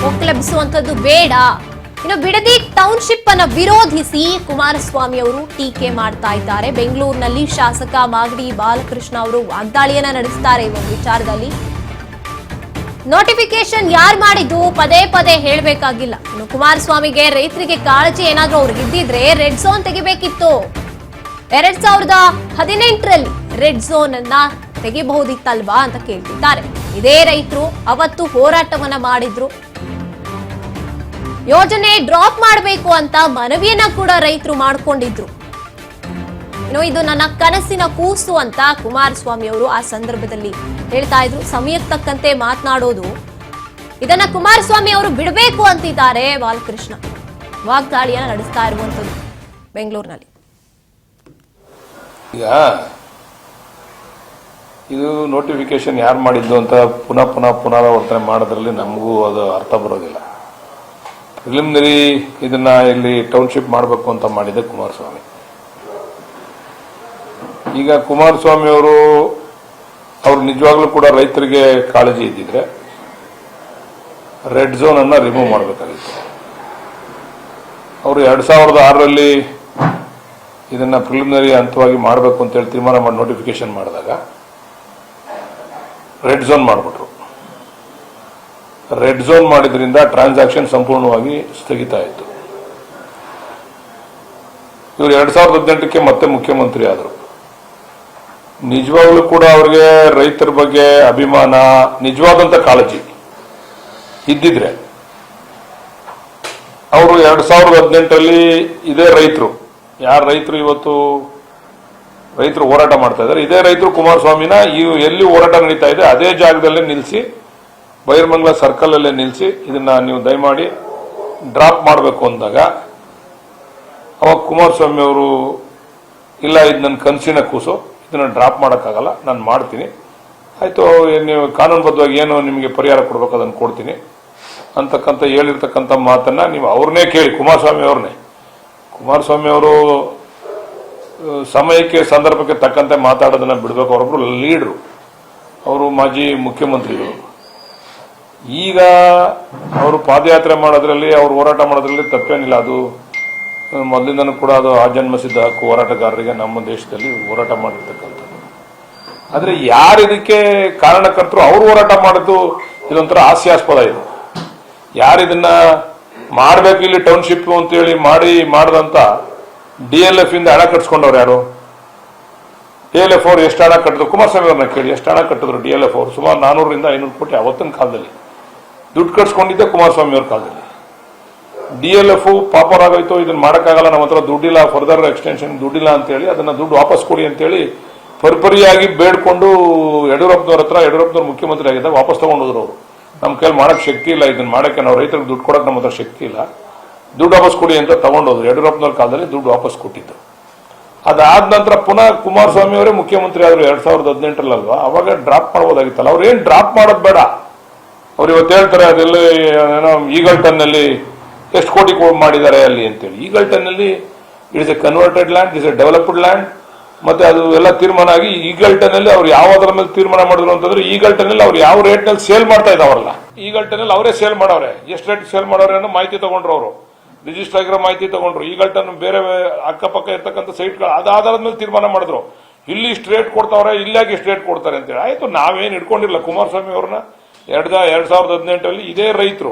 ಒಕ್ಕಲೆಬ್ಬಿಸುವಂತದ್ದು ಬೇಡ. ಇನ್ನು ಬಿಡದಿ ಟೌನ್ಶಿಪ್ ಅನ್ನ ವಿರೋಧಿಸಿ ಕುಮಾರಸ್ವಾಮಿ ಅವರು ಟೀಕೆ ಮಾಡ್ತಾ ಇದ್ದಾರೆ. ಬೆಂಗಳೂರಿನಲ್ಲಿ ಶಾಸಕ ಮಾಗಡಿ ಬಾಲಕೃಷ್ಣ ಅವರು ವಾಗ್ದಾಳಿಯನ್ನ ನಡೆಸ್ತಾರೆ ಈ ಒಂದು ವಿಚಾರದಲ್ಲಿ. ನೋಟಿಫಿಕೇಶನ್ ಯಾರು ಮಾಡಿದ್ದು ಪದೇ ಪದೇ ಹೇಳಬೇಕಾಗಿಲ್ಲ. ಇನ್ನು ಕುಮಾರಸ್ವಾಮಿಗೆ ರೈತರಿಗೆ ಕಾಳಜಿ ಏನಾದ್ರೂ ಅವ್ರಿಗೆ ಇದ್ದಿದ್ರೆ ರೆಡ್ ಝೋನ್ ತೆಗಿಬೇಕಿತ್ತು. 2018ರಲ್ಲಿ ರೆಡ್ ಝೋನ್ ಅನ್ನ ತೆಗಿಬಹುದಿತ್ತಲ್ವಾ ಅಂತ ಕೇಳ್ತಿದ್ದಾರೆ. ಇದೇ ರೈತರು ಅವತ್ತು ಹೋರಾಟವನ್ನ ಮಾಡಿದ್ರು. ಯೋಜನೆ ಡ್ರಾಪ್ ಮಾಡಬೇಕು ಅಂತ ಮನವಿಯನ್ನ ಕೂಡ ರೈತರು ಮಾಡ್ಕೊಂಡಿದ್ರು. ಇನ್ನು ಇದು ನನ್ನ ಕನಸಿನ ಕೂಸು ಅಂತ ಕುಮಾರಸ್ವಾಮಿ ಅವರು ಆ ಸಂದರ್ಭದಲ್ಲಿ ಹೇಳ್ತಾ ಇದ್ರು. ಸಮಯಕ್ಕೆ ತಕ್ಕಂತೆ ಮಾತನಾಡೋದು ಇದನ್ನ ಕುಮಾರಸ್ವಾಮಿ ಅವರು ಬಿಡಬೇಕು ಅಂತಿದ್ದಾರೆ. ಬಾಲಕೃಷ್ಣ ವಾಗ್ದಾಳಿಯನ್ನ ನಡೆಸ್ತಾ ಇರುವಂತದ್ದು ಬೆಂಗಳೂರಿನಲ್ಲಿ. ಈಗ ಇದು ನೋಟಿಫಿಕೇಶನ್ ಯಾರು ಮಾಡಿದ್ದು ಅಂತ ಪುನರಾವರ್ತನೆ ಮಾಡೋದ್ರಲ್ಲಿ ನಮಗೂ ಅದು ಅರ್ಥ ಬರೋದಿಲ್ಲ. ಪ್ರಿಲಿಮಿನರಿ ಇದನ್ನ ಇಲ್ಲಿ ಟೌನ್ಶಿಪ್ ಮಾಡಬೇಕು ಅಂತ ಮಾಡಿದೆ ಕುಮಾರಸ್ವಾಮಿ. ಈಗ ಕುಮಾರಸ್ವಾಮಿ ಅವರು ನಿಜವಾಗ್ಲೂ ಕೂಡ ರೈತರಿಗೆ ಕಾಳಜಿ ಇದ್ದಿದ್ರೆ ರೆಡ್ ಝೋನ್ ಅನ್ನ ರಿಮೂವ್ ಮಾಡಬೇಕಾಗಿತ್ತು. ಅವರು 2006ರಲ್ಲಿ ಇದನ್ನ ಪ್ರಿಲಿಮಿನರಿ ಹಂತವಾಗಿ ಮಾಡಬೇಕು ಅಂತ ಹೇಳಿ ತೀರ್ಮಾನ ಮಾಡಿ ನೋಟಿಫಿಕೇಶನ್ ಮಾಡಿದಾಗ ರೆಡ್ ಝೋನ್ ಮಾಡಿಬಿಟ್ರು. ರೆಡ್ ಝೋನ್ ಮಾಡಿದ್ರಿಂದ ಟ್ರಾನ್ಸಾಕ್ಷನ್ ಸಂಪೂರ್ಣವಾಗಿ ಸ್ಥಗಿತ ಆಯಿತು. ಇವರು 2018ಕ್ಕೆ ಮತ್ತೆ ಮುಖ್ಯಮಂತ್ರಿ ಆದರು. ನಿಜವಾಗ್ಲೂ ಕೂಡ ಅವರಿಗೆ ರೈತರ ಬಗ್ಗೆ ಅಭಿಮಾನ, ನಿಜವಾದಂತ ಕಾಳಜಿ ಇದ್ದಿದ್ರೆ ಅವರು 2018ರಲ್ಲಿ ಇದೇ ರೈತರು, ಯಾರು ರೈತರು ಇವತ್ತು ರೈತರು ಹೋರಾಟ ಮಾಡ್ತಾ ಇದ್ದಾರೆ, ಇದೇ ರೈತರು ಕುಮಾರಸ್ವಾಮಿನ ಎಲ್ಲಿ ಹೋರಾಟ ನಡೀತಾ ಇದೆ ಅದೇ ಜಾಗದಲ್ಲೇ ನಿಲ್ಲಿಸಿ, ಬೈರಮಂಗಲ ಸರ್ಕಲ್ ಅಲ್ಲೇ ನಿಲ್ಲಿಸಿ ಇದನ್ನ ನೀವು ದಯಮಾಡಿ ಡ್ರಾಪ್ ಮಾಡಬೇಕು ಅಂದಾಗ ಅವಾಗ ಕುಮಾರಸ್ವಾಮಿ ಅವರು ಇಲ್ಲ, ಇದು ನನ್ನ ಕನಸಿನ ಕೂಸು, ಇದನ್ನ ಡ್ರಾಪ್ ಮಾಡೋಕ್ಕಾಗಲ್ಲ, ನಾನು ಮಾಡ್ತೀನಿ, ಆಯ್ತು ನೀವು ಕಾನೂನುಬದ್ಧವಾಗಿ ಏನು ನಿಮಗೆ ಪರಿಹಾರ ಕೊಡಬೇಕು ಅದನ್ನು ಕೊಡ್ತೀನಿ ಅಂತಕ್ಕಂಥ ಹೇಳಿರ್ತಕ್ಕಂಥ ಮಾತನ್ನ ನೀವು ಅವ್ರನ್ನೇ ಕೇಳಿ, ಕುಮಾರಸ್ವಾಮಿ ಅವರು ಸಮಯಕ್ಕೆ ಸಂದರ್ಭಕ್ಕೆ ತಕ್ಕಂತೆ ಮಾತಾಡೋದನ್ನ ಬಿಡಬೇಕು. ಅವರೊಬ್ರು ಲೀಡ್ರು, ಅವರು ಮಾಜಿ ಮುಖ್ಯಮಂತ್ರಿಗಳು. ಈಗ ಅವರು ಪಾದಯಾತ್ರೆ ಮಾಡೋದ್ರಲ್ಲಿ, ಅವರು ಹೋರಾಟ ಮಾಡೋದ್ರಲ್ಲಿ ತಪ್ಪೇನಿಲ್ಲ. ಅದು ಮೊದಲಿಂದನೂ ಕೂಡ ಅದು ಆಜನ್ಮಿಸಿದ್ದ ಹಕ್ಕು ಹೋರಾಟಗಾರರಿಗೆ ನಮ್ಮ ದೇಶದಲ್ಲಿ ಹೋರಾಟ ಮಾಡಿರ್ತಕ್ಕಂಥದ್ದು. ಆದ್ರೆ ಯಾರು ಇದಕ್ಕೆ ಕಾರಣಕರ್ತರು, ಅವರು ಹೋರಾಟ ಮಾಡಿದ್ದು ಇದೊಂಥರ ಹಾಸ್ಯಾಸ್ಪದ. ಇದು ಯಾರು ಇದನ್ನ ಮಾಡಬೇಕು ಇಲ್ಲಿ ಟೌನ್ಶಿಪ್ ಅಂತೇಳಿ ಮಾಡದಂತ DLF ಇಂದ ಹಣ ಕಟ್ಸ್ಕೊಂಡವ್ರು ಯಾರು? DLF ಅವರು ಎಷ್ಟು ಹಣ ಕಟ್ಟಿದ್ರು? ಕುಮಾರಸ್ವಾಮಿ ಅವ್ರನ್ನ ಕೇಳಿ, ಎಷ್ಟು ಹಣ ಕಟ್ಟಿದ್ರು DLF ಅವರು? ಸುಮಾರು 400ರಿಂದ 500 ಕೋಟಿ ಅವತ್ತಿನ ಕಾಲದಲ್ಲಿ ದುಡ್ಡು ಕಟ್ಸ್ಕೊಂಡಿದ್ದೆ ಕುಮಾರಸ್ವಾಮಿ ಅವ್ರ ಕಾಲದಲ್ಲಿ. DLF ಪಾಪರಾಗೋಯ್ತು, ಇದನ್ನ ಮಾಡೋಕ್ಕಾಗಲ್ಲ, ನಮ್ಮ ಹತ್ರ ದುಡ್ಡಿಲ್ಲ, ಫರ್ದರ್ ಎಕ್ಸ್ಟೆನ್ಷನ್ ದುಡ್ಡಿಲ್ಲ ಅಂತೇಳಿ ಅದನ್ನ ದುಡ್ಡು ವಾಪಸ್ ಕೊಡಿ ಅಂತೇಳಿ ಪರಿಪರಿಯಾಗಿ ಬೇಡ್ಕೊಂಡು ಯಡಿಯೂರಪ್ಪನವ್ರ ಹತ್ರ, ಯಡಿಯೂರಪ್ಪನವ್ರು ಮುಖ್ಯಮಂತ್ರಿ ಆಗಿದ್ದಾಗ ವಾಪಸ್ ತಗೊಂಡೋದ್ರು. ಅವರು ನಮ್ಮ ಕೈಲಿ ಮಾಡಕ್ ಶಕ್ತಿ ಇಲ್ಲ, ಇದನ್ನ ಮಾಡಕ್ಕೆ ನಾವು ರೈತರಿಗೆ ದುಡ್ಡು ಕೊಡಕ್ಕೆ ನಮ್ಮ ಹತ್ರ ಶಕ್ತಿ ಇಲ್ಲ, ದುಡ್ಡು ವಾಪಸ್ ಕೊಡಿ ಅಂತ ತಗೊಂಡೋದ್ರು. ಯಡಿಯೂರಪ್ಪನವ್ರ ಕಾಲದಲ್ಲಿ ದುಡ್ಡು ವಾಪಸ್ ಕೊಟ್ಟಿದ್ದು. ಅದಾದ ನಂತರ ಪುನಃ ಕುಮಾರಸ್ವಾಮಿ ಅವರೇ ಮುಖ್ಯಮಂತ್ರಿ ಆದ್ರು 2018ರಲ್ವಾ, ಅವಾಗ ಡ್ರಾಪ್ ಮಾಡಬಹುದಾಗಿತ್ತಲ್ಲ. ಅವ್ರು ಏನ್ ಡ್ರಾಪ್ ಮಾಡೋದು ಬೇಡ. ಅವ್ರು ಇವತ್ತು ಹೇಳ್ತಾರೆ ಅದೆಲ್ಲ ಏನೋ ಈಗಲ್ಟನ್ ನಲ್ಲಿ ಎಷ್ಟು ಕೋಟಿ ಮಾಡಿದ್ದಾರೆ ಅಲ್ಲಿ ಅಂತೇಳಿ. ಈಗಲ್ಟನ್ ನಲ್ಲಿ it is A converted land, is A developed land. ಮತ್ತೆ ಅದು ಎಲ್ಲ ತೀರ್ಮಾನ ಆಗಿ ಈಗಲ್ಟನ್ ಅಲ್ಲಿ ಅವ್ರು ಯಾವ್ದ್ರ ಮೇಲೆ ತೀರ್ಮಾನ ಮಾಡಿದ್ರು ಅಂತಂದ್ರೆ, ಈಗಲ್ಟನ್ ಅಲ್ಲಿ ಅವ್ರು ಯಾವ ರೇಟ್ ನಲ್ಲಿ ಸೇಲ್ ಮಾಡ್ತಾ ಇದಾವಲ್ಲ, ಈಗಲ್ಟನ್ ಅಲ್ಲಿ ಅವರೇ ಸೇಲ್ ಮಾಡವ್ರೆ. ಎಷ್ಟು ರೇಟ್ ಸೇಲ್ ಮಾಡವ್ರೆ ಅನ್ನೋ ಮಾಹಿತಿ ತಗೊಂಡ್ರು, ಅವರು ರಿಜಿಸ್ಟರ್ ಆಗಿರೋ ಮಾಹಿತಿ ತಗೊಂಡ್ರು. ಈಗಲ್ಟನ್ ಬೇರೆ ಅಕ್ಕಪಕ್ಕ ಇರ್ತಕ್ಕಂಥ ಸೈಟ್ಗಳು ಅದಾಧಾರದ ಮೇಲೆ ತೀರ್ಮಾನ ಮಾಡಿದ್ರು. ಇಲ್ಲಿ ಇಷ್ಟು ರೇಟ್ ಕೊಡ್ತಾವ್ರೆ, ಇಲ್ಲಾಗಿ ಇಷ್ಟು ರೇಟ್ ಕೊಡ್ತಾರೆ ಅಂತೇಳಿ. ಆಯ್ತು, ನಾವೇನು ಇಟ್ಕೊಂಡಿಲ್ಲ ಕುಮಾರಸ್ವಾಮಿ ಅವ್ರನ್ನ. 2018ರಲ್ಲಿ ಇದೇ ರೈತರು